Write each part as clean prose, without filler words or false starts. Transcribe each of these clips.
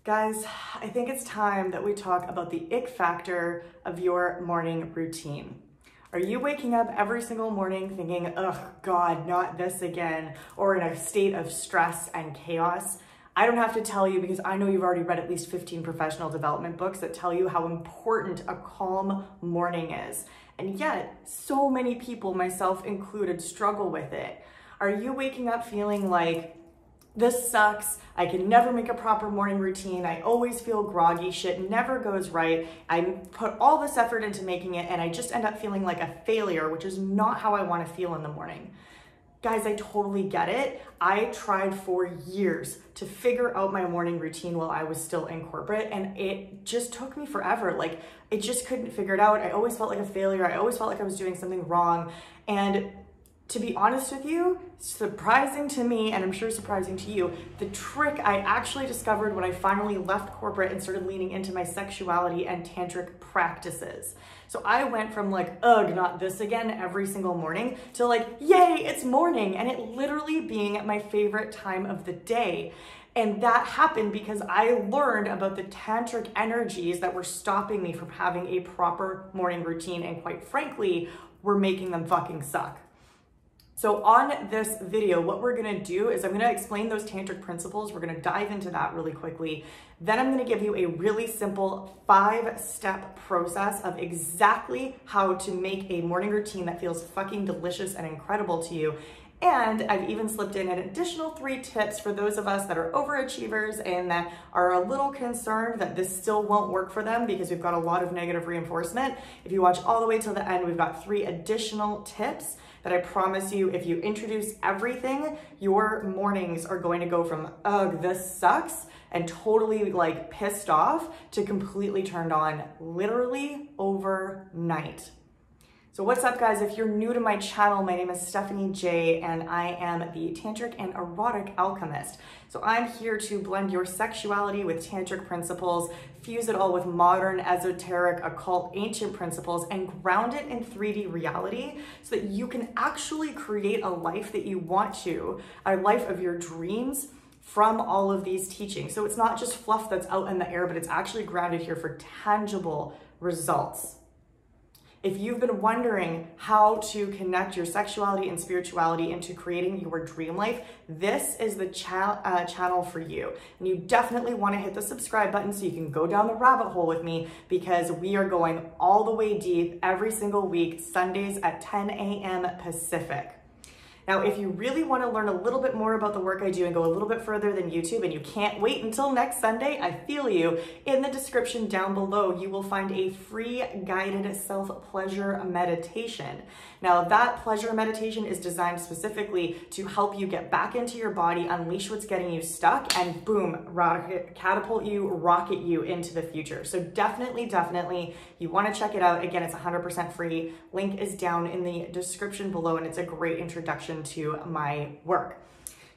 Guys, I think it's time that we talk about the ick factor of your morning routine. Are you waking up every single morning thinking, oh God, not this again, or in a state of stress and chaos? I don't have to tell you because I know you've already read at least 15 professional development books that tell you how important a calm morning is. And yet, so many people, myself included, struggle with it. Are you waking up feeling like, this sucks, I can never make a proper morning routine, I always feel groggy, shit never goes right, I put all this effort into making it and I just end up feeling like a failure, which is not how I want to feel in the morning? Guys, I totally get it. I tried for years to figure out my morning routine while I was still in corporate, and it just took me forever. Like, I just couldn't figure it out. I always felt like a failure. I always felt like I was doing something wrong. And to be honest with you, surprising to me, and I'm sure surprising to you, the trick I actually discovered when I finally left corporate and started leaning into my sexuality and tantric practices. So I went from like, ugh, not this again every single morning to like, yay, it's morning, and it literally being my favorite time of the day. And that happened because I learned about the tantric energies that were stopping me from having a proper morning routine, and quite frankly, were making them fucking suck. So on this video, what we're gonna do is I'm gonna explain those tantric principles. We're gonna dive into that really quickly. Then I'm gonna give you a really simple 5-step process of exactly how to make a morning routine that feels fucking delicious and incredible to you. And I've even slipped in an additional 3 tips for those of us that are overachievers and that are a little concerned that this still won't work for them because we've got a lot of negative reinforcement. If you watch all the way till the end, we've got 3 additional tips that I promise you, if you introduce everything, your mornings are going to go from, ugh, this sucks, and totally like pissed off to completely turned on literally overnight. So what's up, guys? If you're new to my channel, my name is Stephanie J, and I am the Tantric and Erotic Alchemist. So I'm here to blend your sexuality with tantric principles, fuse it all with modern, esoteric, occult, ancient principles, and ground it in 3D reality so that you can actually create a life that you want to, a life of your dreams, from all of these teachings. So it's not just fluff that's out in the air, but it's actually grounded here for tangible results. If you've been wondering how to connect your sexuality and spirituality into creating your dream life, this is the channel for you. And you definitely want to hit the subscribe button so you can go down the rabbit hole with me, because we are going all the way deep every single week, Sundays at 10 a.m. Pacific. Now, if you really want to learn a little bit more about the work I do and go a little bit further than YouTube, and you can't wait until next Sunday, I feel you. In the description down below, you will find a free guided self-pleasure meditation. Now, that pleasure meditation is designed specifically to help you get back into your body, unleash what's getting you stuck, and boom, catapult you, rocket you into the future. So definitely, you want to check it out. Again, it's 100% free. Link is down in the description below, and it's a great introduction to my work.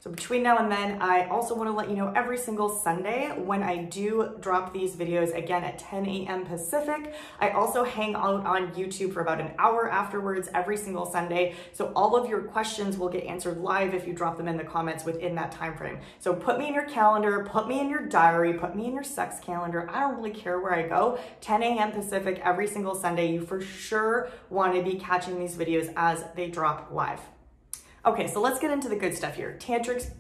So between now and then, I also want to let you know every single Sunday when I do drop these videos, again at 10 a.m. Pacific, I also hang out on YouTube for about an hour afterwards every single Sunday. So all of your questions will get answered live if you drop them in the comments within that time frame. So put me in your calendar, put me in your diary, put me in your sex calendar. I don't really care where I go. 10 a.m. Pacific every single Sunday. You for sure want to be catching these videos as they drop live. Okay, so let's get into the good stuff here. Tantric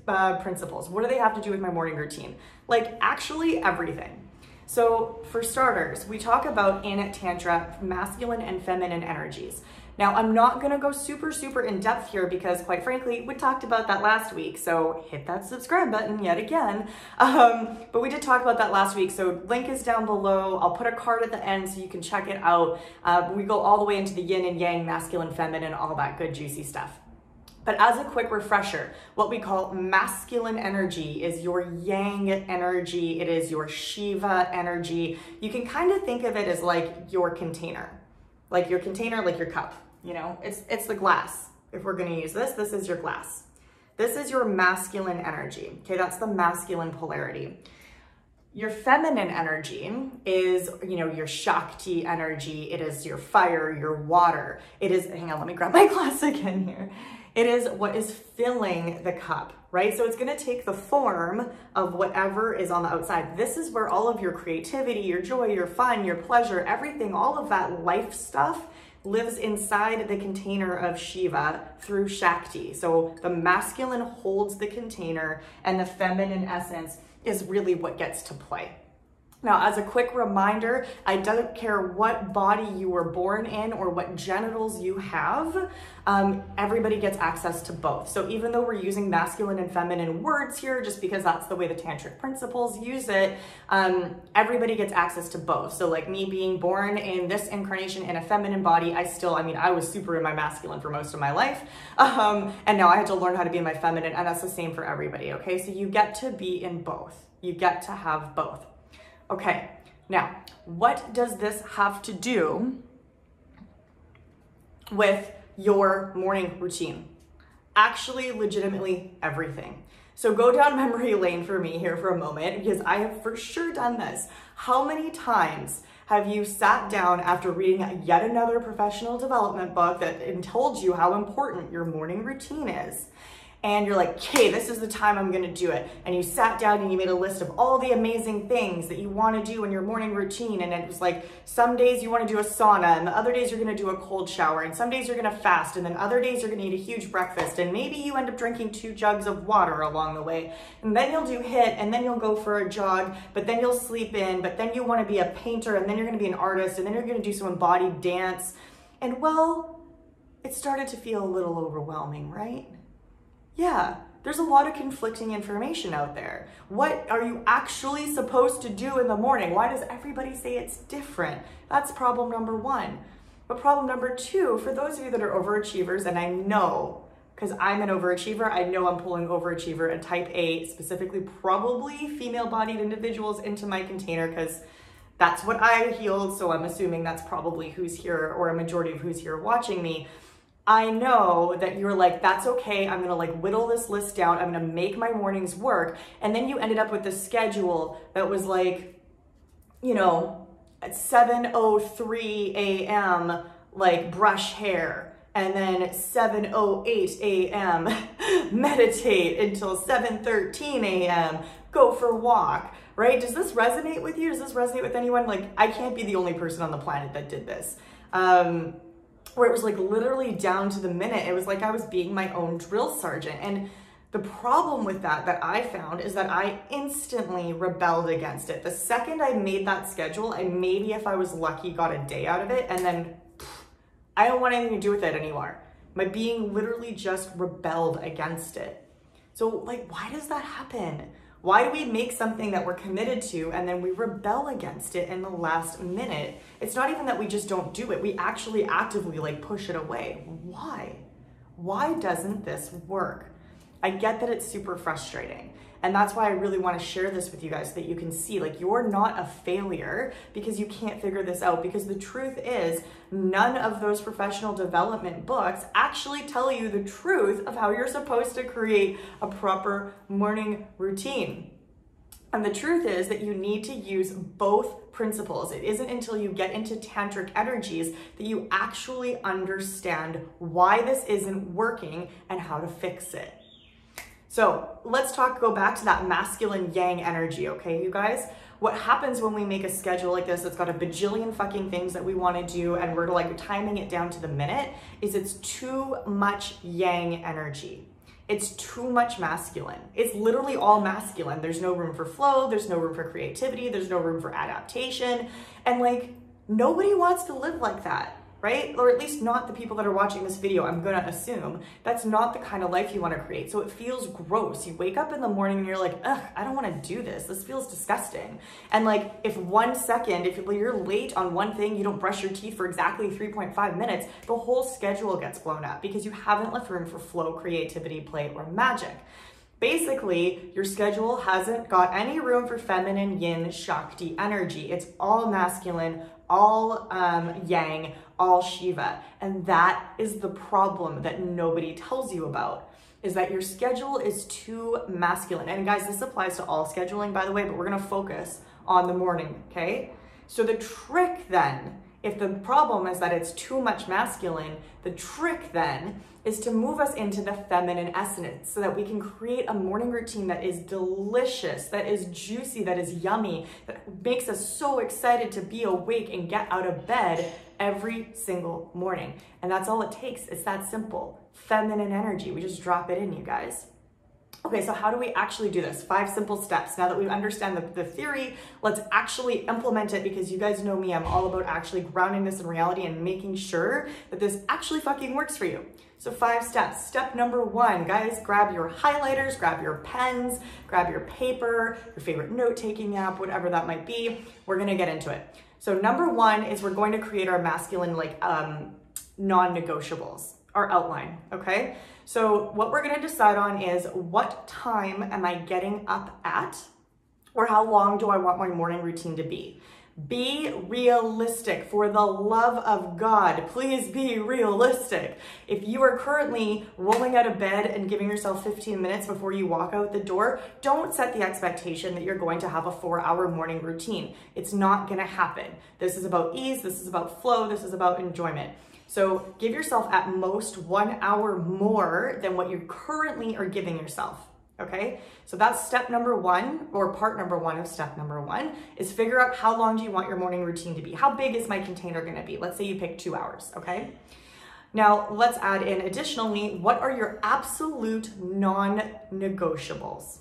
principles. What do they have to do with my morning routine? Like, actually everything. So for starters, we talk about in Tantra, masculine and feminine energies. Now, I'm not gonna go super in depth here because quite frankly, we talked about that last week. So hit that subscribe button yet again. But we did talk about that last week. So link is down below. I'll put a card at the end so you can check it out. We go all the way into the yin and yang, masculine, feminine, all that good juicy stuff. But as a quick refresher, what we call masculine energy is your yang energy. It is your Shiva energy. You can kind of think of it as like your container, like your cup, you know, it's the glass. If we're going to use this is your glass. This is your masculine energy. Okay. That's the masculine polarity. Your feminine energy is, you know, your Shakti energy. It is your fire, your water. It is, hang on, let me grab my glass again here. It is what is filling the cup, right? So it's gonna take the form of whatever is on the outside. This is where all of your creativity, your joy, your fun, your pleasure, everything, all of that life stuff lives inside the container of Shiva through Shakti. So the masculine holds the container and the feminine essence is really what gets to play. Now, as a quick reminder, I don't care what body you were born in or what genitals you have, everybody gets access to both. So even though we're using masculine and feminine words here, just because that's the way the Tantric Principles use it, everybody gets access to both. So like me being born in this incarnation in a feminine body, I was super in my masculine for most of my life. And now I had to learn how to be in my feminine, and that's the same for everybody, okay? So you get to be in both. You get to have both. Okay, now, what does this have to do with your morning routine? Actually, legitimately everything. So go down memory lane for me here for a moment, because I have for sure done this. How many times have you sat down after reading yet another professional development book that told you how important your morning routine is? And you're like, okay, this is the time I'm gonna do it. And you sat down and you made a list of all the amazing things that you wanna do in your morning routine. And it was like, some days you wanna do a sauna, and the other days you're gonna do a cold shower, and some days you're gonna fast, and then other days you're gonna eat a huge breakfast, and maybe you end up drinking 2 jugs of water along the way. And then you'll do HIIT, and then you'll go for a jog, but then you'll sleep in, but then you wanna be a painter, and then you're gonna be an artist, and then you're gonna do some embodied dance. And well, it started to feel a little overwhelming, right? Yeah, there's a lot of conflicting information out there. What are you actually supposed to do in the morning? Why does everybody say it's different? That's problem number 1. But problem number 2, for those of you that are overachievers, and I know, because I'm an overachiever, I know I'm pulling overachiever and type A, specifically probably female-bodied individuals into my container, because that's what I healed, so I'm assuming that's probably who's here, or a majority of who's here watching me. I know that you're like, that's okay, I'm gonna like whittle this list down, I'm gonna make my mornings work, and then you ended up with a schedule that was like, you know, at 7:03 a.m. like brush hair, and then 7:08 a.m. meditate until 7:13 a.m. go for walk, right? Does this resonate with you? Does this resonate with anyone? Like, I can't be the only person on the planet that did this. Where it was like literally down to the minute. It was like I was being my own drill sergeant. And the problem with that I found is that I instantly rebelled against it. The second I made that schedule, I maybe, if I was lucky, got a day out of it, and then I don't want anything to do with it anymore. My being literally just rebelled against it. So like, why does that happen? Why do we make something that we're committed to and then we rebel against it in the last minute? It's not even that we just don't do it. We actually actively like push it away. Why? Why doesn't this work? I get that it's super frustrating. And that's why I really want to share this with you guys so that you can see, like, you're not a failure because you can't figure this out. Because the truth is, none of those professional development books actually tell you the truth of how you're supposed to create a proper morning routine. And the truth is that you need to use both principles. It isn't until you get into tantric energies that you actually understand why this isn't working and how to fix it. So let's go back to that masculine yang energy, okay, you guys? What happens when we make a schedule like this that's got a bajillion fucking things that we want to do and we're like timing it down to the minute is it's too much yang energy. It's too much masculine. It's literally all masculine. There's no room for flow. There's no room for creativity. There's no room for adaptation. And like, nobody wants to live like that, right? Or at least not the people that are watching this video. I'm gonna assume that's not the kind of life you want to create. So it feels gross. You wake up in the morning and you're like, ugh, I don't want to do this. This feels disgusting. And like, if 1 second, if you're late on one thing, you don't brush your teeth for exactly 3.5 minutes, the whole schedule gets blown up because you haven't left room for flow, creativity, play, or magic. Basically, your schedule hasn't got any room for feminine, yin, Shakti energy. It's all masculine, all yang, all Shiva. And that is the problem that nobody tells you about. is that your schedule is too masculine. And guys, this applies to all scheduling, by the way, but we're gonna focus on the morning, okay? So the trick then, if the problem is that it's too much masculine, the trick then is to move us into the feminine essence so that we can create a morning routine that is delicious, that is juicy, that is yummy, that makes us so excited to be awake and get out of bed every single morning. And that's all it takes. It's that simple. Feminine energy. We just drop it in, you guys. Okay, so how do we actually do this? 5 simple steps. Now that we understand the theory, let's actually implement it, because you guys know me, I'm all about actually grounding this in reality and making sure that this actually fucking works for you. So 5 steps. Step number 1, guys, grab your highlighters, grab your pens, grab your paper, your favorite note-taking app, whatever that might be. We're gonna get into it. So number 1 is we're going to create our masculine, non-negotiables, our outline, okay? So what we're gonna decide on is, what time am I getting up at, or how long do I want my morning routine to be? Be realistic, for the love of God, please be realistic. If you are currently rolling out of bed and giving yourself 15 minutes before you walk out the door, don't set the expectation that you're going to have a 4-hour morning routine. It's not gonna happen. This is about ease, this is about flow, this is about enjoyment. So give yourself at most 1 hour more than what you currently are giving yourself, okay? So that's step number 1, or part number 1 of step number 1, is figure out how long do you want your morning routine to be? How big is my container gonna be? Let's say you pick 2 hours, okay? Now let's add in additionally, what are your absolute non-negotiables?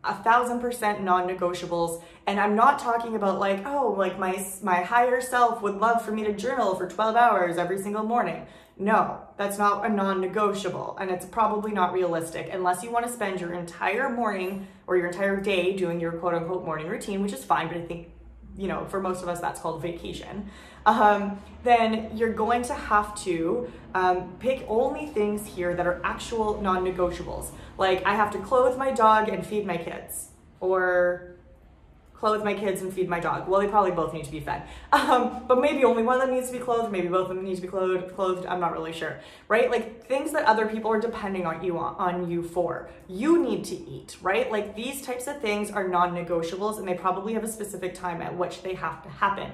1000% non-negotiables. And I'm not talking about like, oh, like my higher self would love for me to journal for 12 hours every single morning. No, that's not a non-negotiable, and it's probably not realistic unless you want to spend your entire morning or your entire day doing your quote unquote morning routine, which is fine, but I think, you know, for most of us that's called vacation. Then you're going to have to pick only things here that are actual non-negotiables. Like, I have to clothe my dog and feed my kids, or clothe my kids and feed my dog. Well, they probably both need to be fed, but maybe only one of them needs to be clothed, maybe both of them need to be clothed, I'm not really sure, right? Like, things that other people are depending on you for. You need to eat, right? Like, these types of things are non-negotiables, and they probably have a specific time at which they have to happen.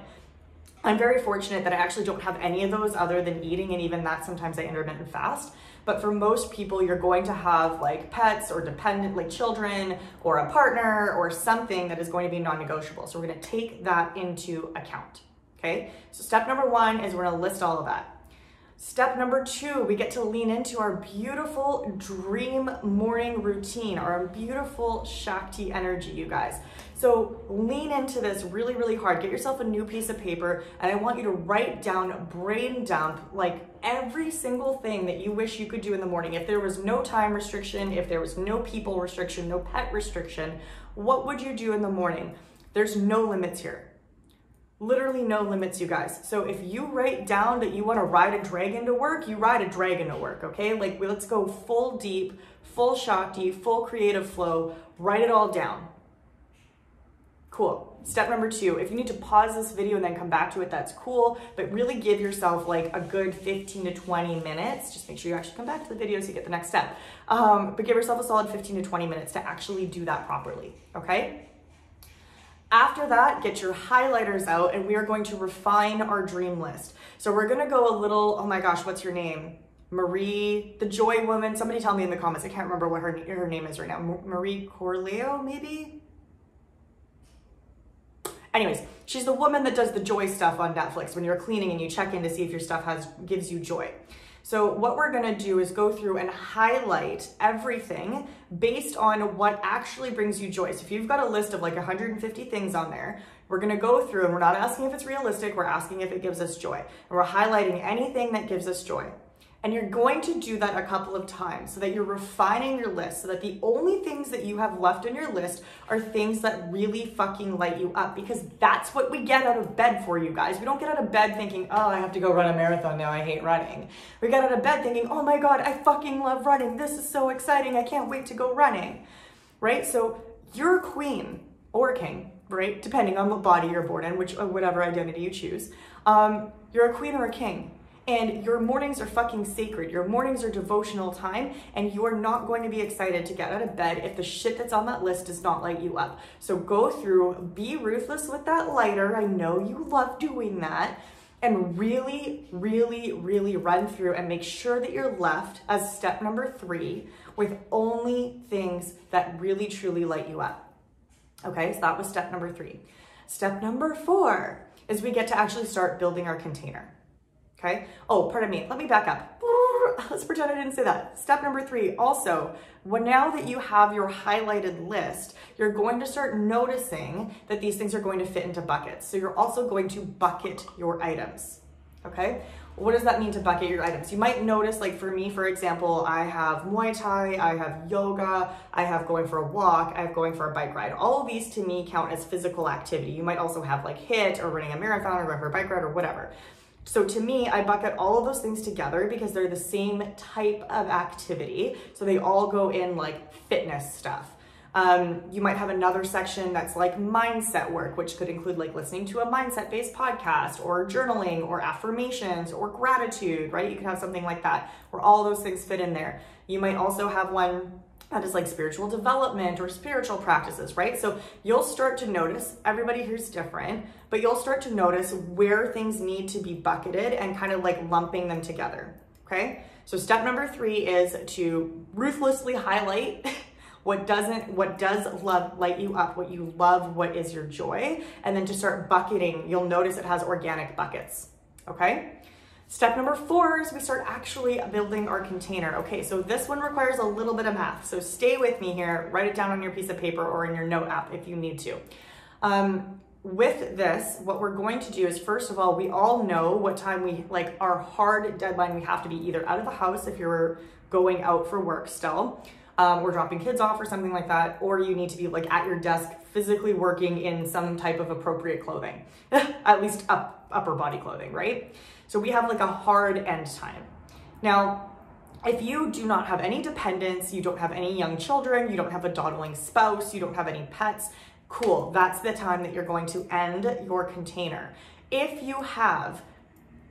I'm very fortunate that I actually don't have any of those other than eating, and even that sometimes I intermittent fast. But for most people, you're going to have like pets or dependent, like children or a partner or something that is going to be non-negotiable. So we're going to take that into account. Okay. So step number 1 is we're going to list all of that. Step number 2, we get to lean into our beautiful dream morning routine, our beautiful Shakti energy, you guys. So lean into this really, really hard. Get yourself a new piece of paper, and I want you to write down, brain dump, like every single thing that you wish you could do in the morning. If there was no time restriction, if there was no people restriction, no pet restriction, what would you do in the morning? There's no limits here. Literally no limits, you guys. So if you write down that you want to ride a dragon to work, you ride a dragon to work, okay? Like, let's go full deep, full Shakti, full creative flow, write it all down. Cool. Step number 2, if you need to pause this video and then come back to it, that's cool, but really give yourself like a good 15 to 20 minutes. Just make sure you actually come back to the video so you get the next step. But give yourself a solid 15 to 20 minutes to actually do that properly, okay? After that, get your highlighters out, and we are going to refine our dream list. So we're gonna go a little, oh my gosh, what's your name? Marie, the Joy Woman. Somebody tell me in the comments. I can't remember what her name is right now. Marie Corleo, maybe? Anyways, she's the woman that does the joy stuff on Netflix when you're cleaning and you check in to see if your stuff gives you joy. So what we're gonna do is go through and highlight everything based on what actually brings you joy. So if you've got a list of like 150 things on there, we're gonna go through, and we're not asking if it's realistic, we're asking if it gives us joy. And we're highlighting anything that gives us joy. And you're going to do that a couple of times so that you're refining your list, so that the only things that you have left on your list are things that really fucking light you up, because that's what we get out of bed for, you guys. We don't get out of bed thinking, oh, I have to go run a marathon now, I hate running. We get out of bed thinking, oh my God, I fucking love running. This is so exciting. I can't wait to go running, right? So you're a queen or a king, right? Depending on what body you're born in, whatever identity you choose. You're a queen or a king. And your mornings are fucking sacred. Your mornings are devotional time, and you are not going to be excited to get out of bed if the shit that's on that list does not light you up. So go through, be ruthless with that lighter. I know you love doing that. And really, really, really run through and make sure that you're left as step number 3 with only things that really, truly light you up. Okay, so that was step number 3. Step number 4 is we get to actually start building our container. Okay. Oh, pardon me. Let me back up. Let's pretend I didn't say that. Step number 3. Also, now that you have your highlighted list, you're going to start noticing that these things are going to fit into buckets. So you're also going to bucket your items. Okay. What does that mean to bucket your items? You might notice, like for me, for example, I have Muay Thai, I have yoga, I have going for a walk, I have going for a bike ride. All of these to me count as physical activity. You might also have like HIIT or running a marathon or going for a bike ride or whatever. So to me, I bucket all of those things together because they're the same type of activity. So they all go in like fitness stuff. You might have another section that's like mindset work, which could include like listening to a mindset-based podcast or journaling or affirmations or gratitude, right? You could have something like that where all those things fit in there. You might also have one that is like spiritual development or spiritual practices, right? So you'll start to notice, everybody here's different, but you'll start to notice where things need to be bucketed and kind of like lumping them together, okay? So step number 3 is to ruthlessly highlight what does light you up, what you love, what is your joy, and then to start bucketing. You'll notice it has organic buckets, okay? Step number 4 is we start actually building our container. Okay, so this one requires a little bit of math. So stay with me here, write it down on your piece of paper or in your note app if you need to. With this, what we're going to do is, first of all, we all know what time our hard deadline, we have to be either out of the house if you're going out for work still, or dropping kids off or something like that, or you need to be like at your desk physically working in some type of appropriate clothing, at least upper body clothing, right? So we have like a hard end time. Now, if you do not have any dependents, you don't have any young children, you don't have a dawdling spouse, you don't have any pets, cool, that's the time that you're going to end your container. If you have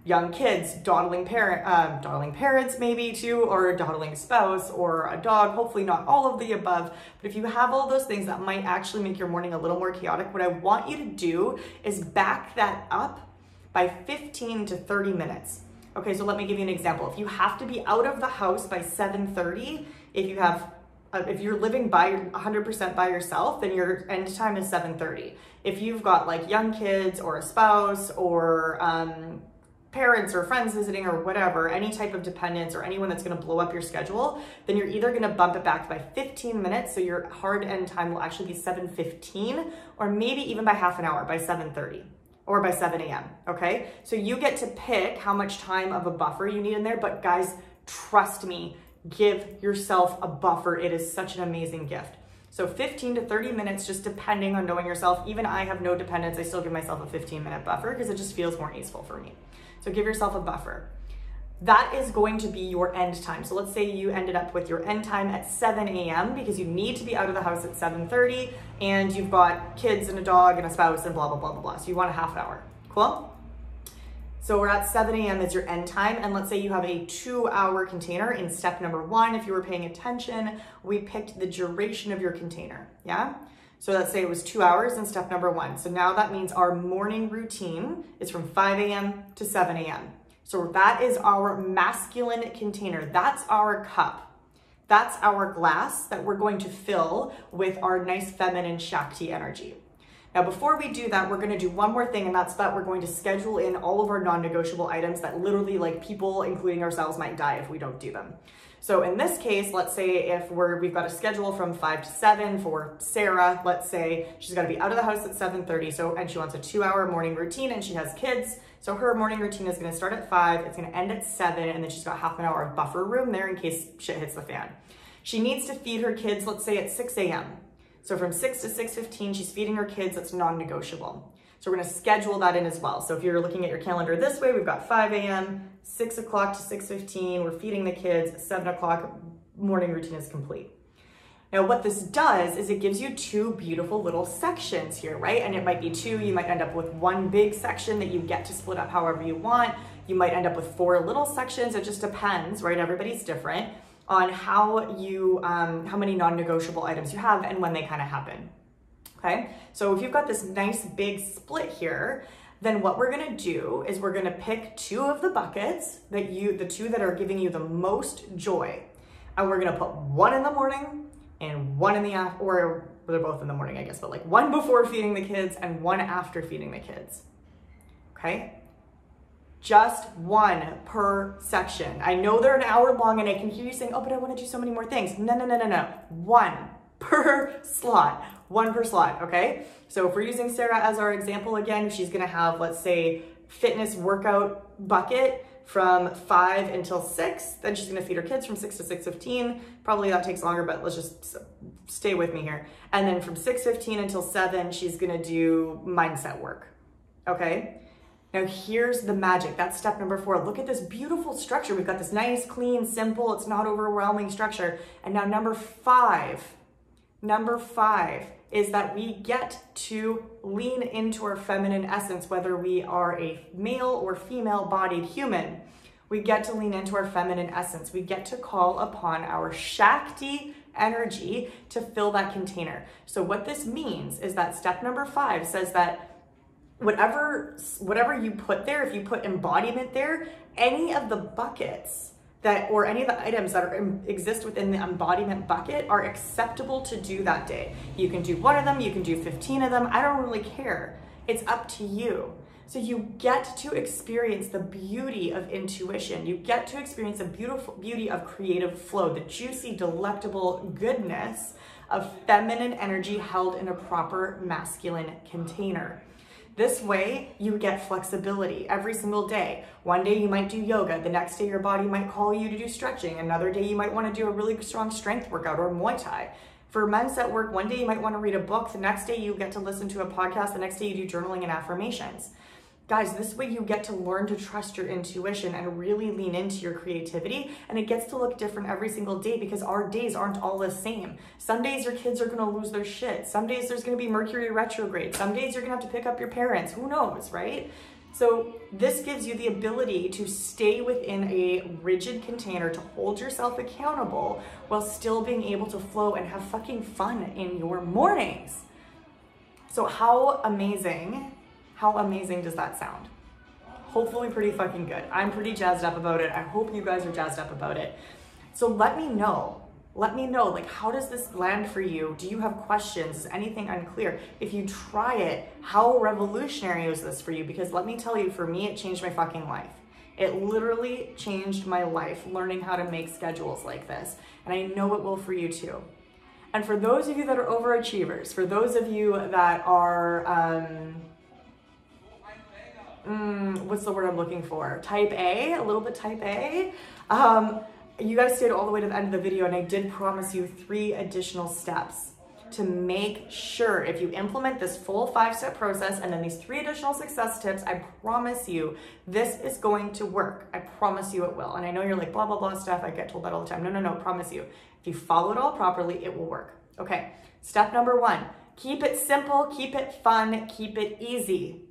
young kids, dawdling parents maybe too, or a dawdling spouse or a dog, hopefully not all of the above, but if you have all those things that might actually make your morning a little more chaotic, what I want you to do is back that up by 15 to 30 minutes. Okay, so let me give you an example. If you have to be out of the house by 7:30, if you're living by 100% by yourself, then your end time is 7:30. If you've got like young kids or a spouse or parents or friends visiting or whatever, any type of dependents or anyone that's gonna blow up your schedule, then you're either gonna bump it back by 15 minutes, so your hard end time will actually be 7:15, or maybe even by half an hour, by 7:30. Or by 7 a.m., okay? So you get to pick how much time of a buffer you need in there, but guys, trust me, give yourself a buffer. It is such an amazing gift. So 15 to 30 minutes, just depending on knowing yourself. Even I have no dependents, I still give myself a 15-minute buffer because it just feels more easeful for me. So give yourself a buffer. That is going to be your end time. So let's say you ended up with your end time at 7 a.m. because you need to be out of the house at 7:30 and you've got kids and a dog and a spouse and blah, blah, blah, blah, blah. So you want a half hour. Cool? So we're at 7 a.m. is your end time. And let's say you have a 2-hour container in step number 1. If you were paying attention, we picked the duration of your container. Yeah? So let's say it was 2 hours in step number 1. So now that means our morning routine is from 5 a.m. to 7 a.m. So that is our masculine container. That's our cup. That's our glass that we're going to fill with our nice feminine Shakti energy. Now, before we do that, we're going to do one more thing, and that's that we're going to schedule in all of our non-negotiable items that literally, like, people, including ourselves, might die if we don't do them. So in this case, let's say if we've got a schedule from 5 to 7 for Sarah, let's say she's got to be out of the house at 7:30, and she wants a 2-hour morning routine, and she has kids. So her morning routine is going to start at 5, it's going to end at 7, and then she's got half an hour of buffer room there in case shit hits the fan. She needs to feed her kids, let's say at 6 a.m. So from 6 to 6:15, she's feeding her kids. That's non-negotiable. So we're going to schedule that in as well. So if you're looking at your calendar this way, we've got 5 a.m., 6 o'clock to 6:15. We're feeding the kids. 7 o'clock, morning routine is complete. Now what this does is it gives you two beautiful little sections here, right? And it might be two, you might end up with one big section that you get to split up however you want. You might end up with 4 little sections. It just depends, right? Everybody's different on how many non-negotiable items you have and when they kind of happen, okay? So if you've got this nice big split here, then what we're gonna do is we're gonna pick 2 of the buckets, the 2 that are giving you the most joy. And we're gonna put 1 in the morning and 1 in the afternoon, or they're both in the morning, I guess, but like 1 before feeding the kids and 1 after feeding the kids, okay? Just 1 per section. I know they're an hour long and I can hear you saying, oh, but I wanna do so many more things. No. 1 per slot. 1 per slot, okay? So if we're using Sarah as our example again, she's gonna have, let's say, fitness workout bucket from 5 until 6. Then she's gonna feed her kids from 6 to 6:15. Probably that takes longer, but let's just stay with me here. And then from 6:15 until 7, she's gonna do mindset work, okay? Now here's the magic, that's step number 4. Look at this beautiful structure. We've got this nice, clean, simple, it's not overwhelming structure. And now number 5 is that we get to lean into our feminine essence, whether we are a male or female bodied human. We get to lean into our feminine essence. We get to call upon our Shakti energy to fill that container. So what this means is that step number 5 says that whatever you put there, if you put embodiment there, any of the buckets or any of the items that exist within the embodiment bucket are acceptable to do that day. You can do 1 of them, you can do 15 of them, I don't really care. It's up to you. So you get to experience the beauty of intuition. You get to experience the beautiful beauty of creative flow, the juicy, delectable goodness of feminine energy held in a proper masculine container. This way, you get flexibility every single day. One day you might do yoga, the next day your body might call you to do stretching, another day you might want to do a really strong strength workout or Muay Thai. For mindset work, one day you might want to read a book, the next day you get to listen to a podcast, the next day you do journaling and affirmations. Guys, this way you get to learn to trust your intuition and really lean into your creativity, and it gets to look different every single day because our days aren't all the same. Some days your kids are gonna lose their shit. Some days there's gonna be Mercury retrograde. Some days you're gonna have to pick up your parents. Who knows, right? So this gives you the ability to stay within a rigid container, to hold yourself accountable while still being able to flow and have fucking fun in your mornings. So how amazing does that sound? Hopefully pretty fucking good. I'm pretty jazzed up about it. I hope you guys are jazzed up about it. So let me know, like, how does this land for you? Do you have questions? Is anything unclear? If you try it, how revolutionary is this for you? Because let me tell you, for me, it changed my fucking life. It literally changed my life, learning how to make schedules like this. And I know it will for you too. And for those of you that are overachievers, for those of you that are, what's the word I'm looking for? Type A, a little bit type A. You guys stayed all the way to the end of the video, and I did promise you 3 additional steps to make sure if you implement this full 5-step process and then these 3 additional success tips, I promise you this is going to work. I promise you it will. And I know you're like, blah, blah, blah stuff. I get told that all the time. No, promise you. If you follow it all properly, it will work. Okay, step number 1, keep it simple, keep it fun, keep it easy,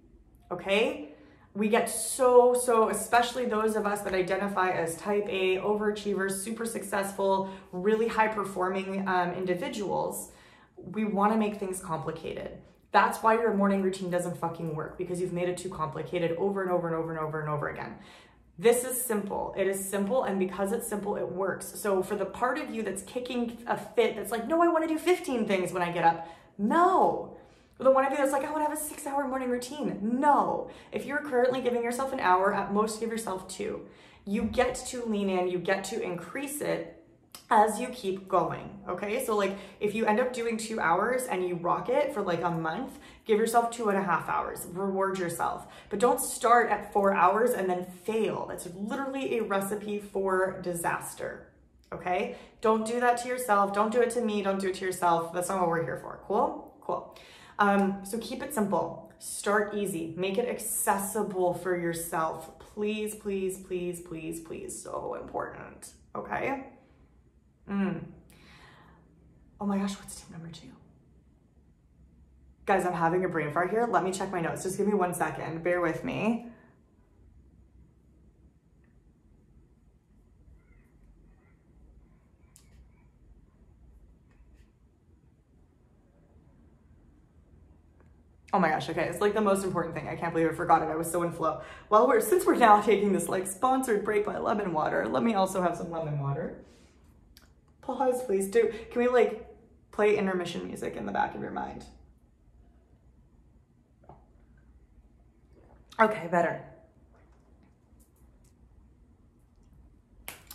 okay? We get so, especially those of us that identify as type A, overachievers, super successful, really high-performing individuals, we want to make things complicated. That's why your morning routine doesn't fucking work, because you've made it too complicated over and over again. This is simple. It is simple, and because it's simple, it works. So for the part of you that's kicking a fit, that's like, no, I want to do 15 things when I get up. No. For the one of you that's like, I want to have a 6-hour morning routine. No. If you're currently giving yourself an hour, at most give yourself 2. You get to lean in, you get to increase it as you keep going, okay? So like if you end up doing 2 hours and you rock it for like a month, give yourself 2.5 hours, reward yourself. But don't start at 4 hours and then fail. That's literally a recipe for disaster, okay? Don't do that to yourself. Don't do it to me. Don't do it to yourself. That's not what we're here for. Cool? Cool. So keep it simple. Start easy. Make it accessible for yourself. Please, please, please, please, please. So important. Okay? Oh my gosh, what's tip number 2? Guys, I'm having a brain fart here. Let me check my notes. Just give me 1 second. Bear with me. Oh my gosh, okay, it's like the most important thing. I can't believe I forgot it. I was so in flow. Well, since we're now taking this like sponsored break by lemon water, let me also have some lemon water. Pause, please. Can we like play intermission music in the back of your mind? Okay, better.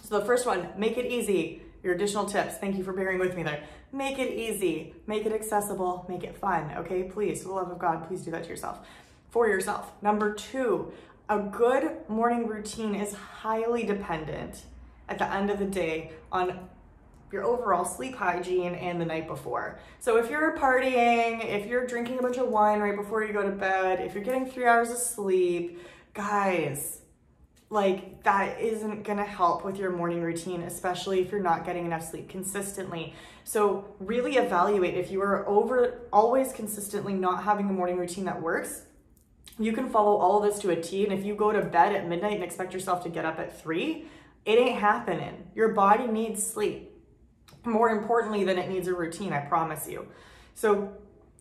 So the first one, make it easy. Your additional tips. Thank you for bearing with me there. Make it easy, make it accessible, make it fun, okay? Please, for the love of God, please do that to yourself, for yourself. Number 2, a good morning routine is highly dependent at the end of the day on your overall sleep hygiene and the night before. So if you're partying, if you're drinking a bunch of wine right before you go to bed, if you're getting 3 hours of sleep, guys, like that isn't gonna help with your morning routine, especially if you're not getting enough sleep consistently. So really evaluate if you are always consistently not having a morning routine that works. You can follow all of this to a T, and if you go to bed at midnight and expect yourself to get up at 3, it ain't happening. Your body needs sleep more importantly than it needs a routine, I promise you. So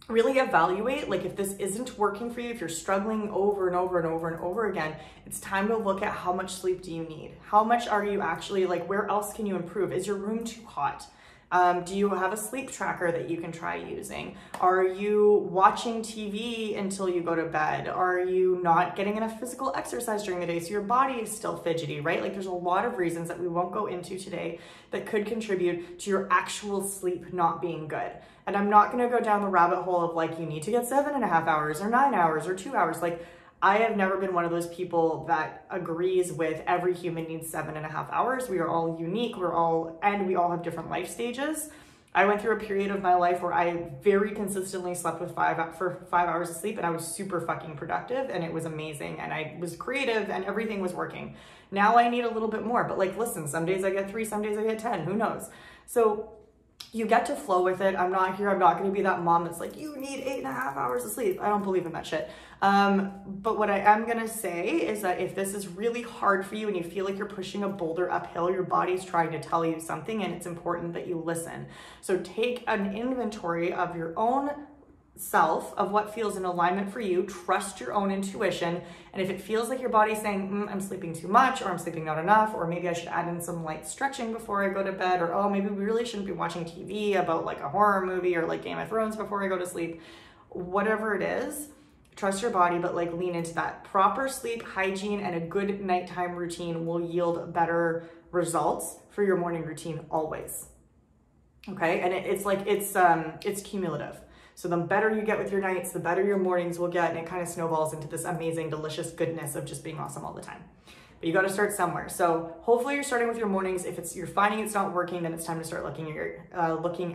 really evaluate, like if this isn't working for you, if you're struggling over and over and over and over again, it's time to look at how much sleep do you need? How much are you actually, like where else can you improve? Is your room too hot? Do you have a sleep tracker that you can try using? Are you watching TV until you go to bed? Are you not getting enough physical exercise during the day so your body is still fidgety, right? Like there's a lot of reasons that we won't go into today that could contribute to your actual sleep not being good. And I'm not gonna go down the rabbit hole of like, you need to get 7.5 hours or 9 hours or 2 hours. Like I have never been one of those people that agrees with every human needs 7.5 hours. We are all unique, we all have different life stages. I went through a period of my life where I very consistently slept with 5 hours of sleep, and I was super fucking productive, and it was amazing, and I was creative, and everything was working. Now I need a little bit more, but like, listen, some days I get 3, some days I get 10, who knows? So you get to flow with it. I'm not going to be that mom that's like, you need 8.5 hours of sleep. I don't believe in that shit. But what I am going to say is that if this is really hard for you and you feel like you're pushing a boulder uphill, your body's trying to tell you something, and it's important that you listen. So take an inventory of your own self, of what feels in alignment for you. Trust your own intuition, and if it feels like your body's saying, I'm sleeping too much, or I'm sleeping not enough, or maybe I should add in some light stretching before I go to bed, or oh, maybe we really shouldn't be watching TV about like a horror movie or like Game of Thrones before I go to sleep, whatever it is, trust your body, but like lean into that. Proper sleep hygiene and a good nighttime routine will yield better results for your morning routine always. Okay, and it's cumulative. So the better you get with your nights, the better your mornings will get, and it kind of snowballs into this amazing, delicious goodness of just being awesome all the time. But you got to start somewhere. So hopefully you're starting with your mornings. If you're finding it's not working, then it's time to start looking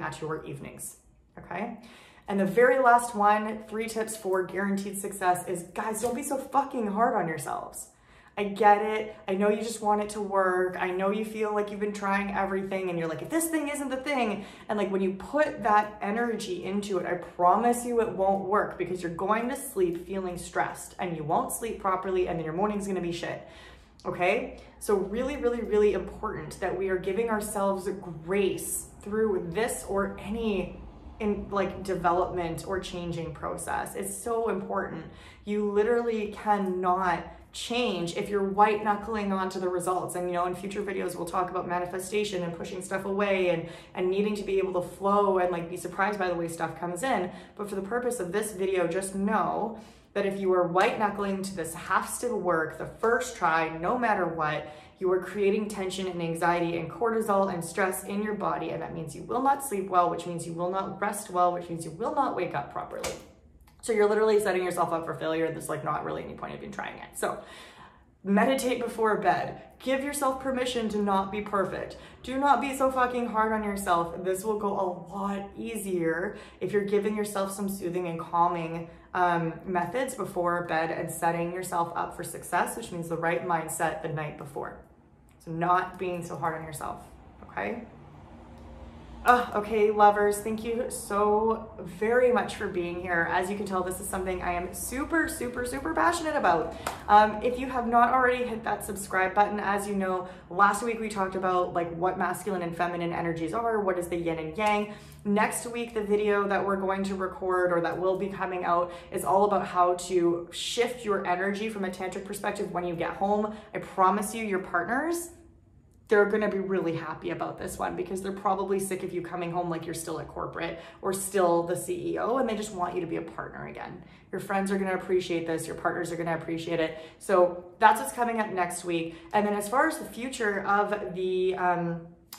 at your evenings. Okay. And the very last one, 3 tips for guaranteed success is, guys, don't be so fucking hard on yourselves. I get it. I know you just want it to work. I know you feel like you've been trying everything and you're like, if this thing isn't the thing. And like when you put that energy into it, I promise you it won't work, because you're going to sleep feeling stressed and you won't sleep properly, and then your morning's going to be shit. Okay. So really, really, really important that we are giving ourselves grace through this or any development or changing process. It's so important. You literally cannot change if you're white knuckling onto the results. And in future videos we'll talk about manifestation and pushing stuff away and needing to be able to flow and like be surprised by the way stuff comes in. But for the purpose of this video, just know that if you are white knuckling to this has to work the first try, no matter what, you are creating tension and anxiety and cortisol and stress in your body, and that means you will not sleep well, which means you will not rest well, which means you will not wake up properly. So you're literally setting yourself up for failure, and there's like not really any point of even trying it. So meditate before bed. Give yourself permission to not be perfect. Do not be so fucking hard on yourself. This will go a lot easier if you're giving yourself some soothing and calming methods before bed and setting yourself up for success, which means the right mindset the night before. So not being so hard on yourself, okay? Okay, lovers, thank you so very much for being here. As you can tell, this is something I am super, super, super passionate about. If you have not already hit that subscribe button, as you know, last week we talked about like what masculine and feminine energies are, what is the yin and yang. Next week, the video that we're going to record or that will be coming out is all about how to shift your energy from a tantric perspective when you get home. I promise you, your partners, they're gonna be really happy about this one because they're probably sick of you coming home like you're still at corporate or still the CEO, and they just want you to be a partner again. Your friends are gonna appreciate this, your partners are gonna appreciate it. So that's what's coming up next week. And then as far as the future of the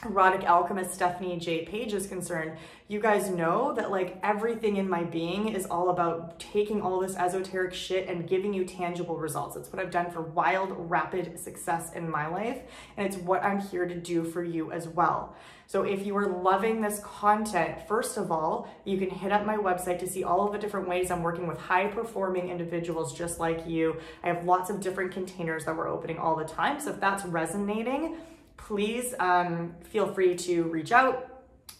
erotic alchemist Stephanie J. Page is concerned, you guys know that like everything in my being is all about taking all this esoteric shit and giving you tangible results. It's what I've done for wild, rapid success in my life, and it's what I'm here to do for you as well. So if you are loving this content, first of all, you can hit up my website to see all of the different ways I'm working with high-performing individuals just like you. I have lots of different containers that we're opening all the time, so if that's resonating, please feel free to reach out.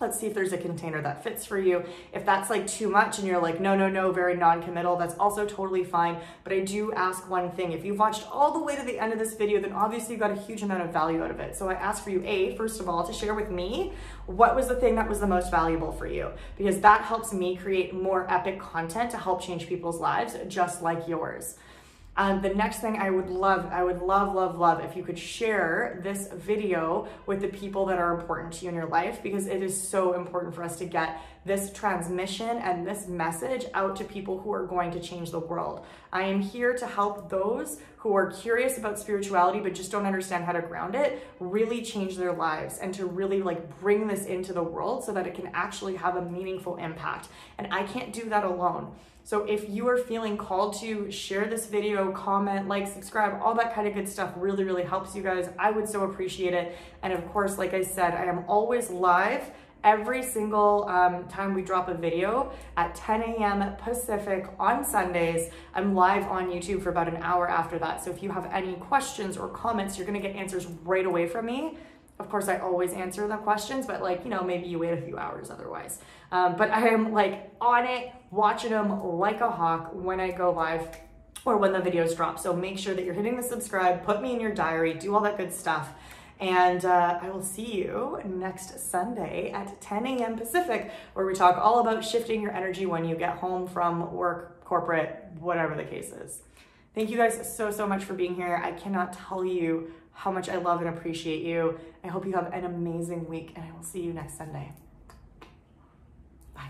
Let's see if there's a container that fits for you. If that's like too much and you're like, no, very non-committal, that's also totally fine. But I do ask one thing. If you've watched all the way to the end of this video, then obviously you got a huge amount of value out of it. So I ask for you, first of all, to share with me what was the thing that was the most valuable for you, because that helps me create more epic content to help change people's lives just like yours. The next thing I would love if you could share this video with the people that are important to you in your life, because it is so important for us to get this transmission and this message out to people who are going to change the world. I am here to help those who are curious about spirituality but just don't understand how to ground it, really change their lives and to really like bring this into the world so that it can actually have a meaningful impact. And I can't do that alone. So if you are feeling called to share this video, comment, like, subscribe, all that kind of good stuff really, really helps you guys. I would so appreciate it. And of course, like I said, I am always live every single time we drop a video at 10 a.m. Pacific on Sundays. I'm live on YouTube for about an hour after that. So if you have any questions or comments, you're gonna get answers right away from me. Of course, I always answer the questions, but like, you know, maybe you wait a few hours otherwise. But I am like on it, watching them like a hawk when I go live or when the videos drop. So make sure that you're hitting the subscribe, put me in your diary, do all that good stuff. And I will see you next Sunday at 10 a.m. Pacific, where we talk all about shifting your energy when you get home from work, corporate, whatever the case is. Thank you guys so much for being here. I cannot tell you how much I love and appreciate you. I hope you have an amazing week, and I will see you next Sunday. Bye.